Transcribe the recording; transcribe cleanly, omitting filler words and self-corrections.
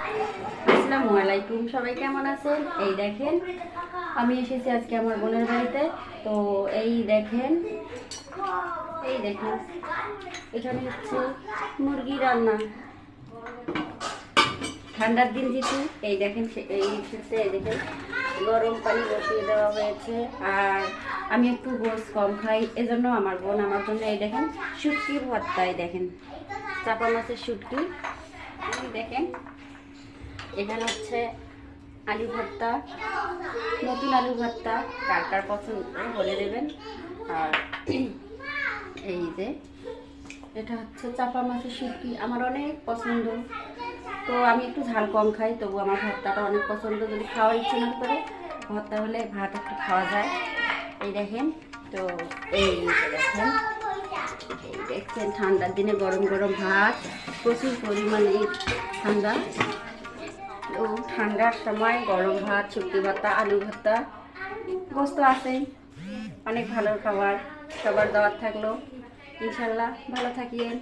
আসসালামু আলাইকুম, সবাই কেমন আছেন? এই দেখেন আমি এসেছি আজকে আমার বোনের বাড়িতে। তো এই দেখেন এখানে হচ্ছে মুরগি রান্না। ঠান্ডার দিন যেহেতু এই দেখেন এই দেখেন গরম পানি বসিয়ে দেওয়া হয়েছে। আর আমি একটু গোস কম খাই, এজন্য আমার বোন আমার জন্য এই দেখেন শুটকি ভর্তা, এই দেখেন চাপা মাছের শুটকি। দেখেন এখানে হচ্ছে আলু ভর্তা, নতুন আলু ভর্তা, কার কার পছন্দ বলে দেবেন। আর এই যে এটা হচ্ছে চাপা মাছের শুটকি, আমার অনেক পছন্দ। তো আমি একটু ঝাল কম খাই, তবু আমার ভর্তাটা অনেক পছন্দ। যদি খাওয়ার ইচ্ছে না করে ভর্তা হলে ভাত একটু খাওয়া যায়। এই দেখেন, তো এই দেখেন, এই দেখছেন ঠান্ডার দিনে গরম গরম ভাত, প্রচুর পরিমাণে ঠান্ডা। তো ঠান্ডার সময় গরম ভাত, শুটকি ভর্তা, আলু ভর্তা, গোস্ত আছেই, অনেক ভালো খাবার। সবার দাওয়াত থাকলো, ইনশাল্লাহ ভালো থাকিয়েন।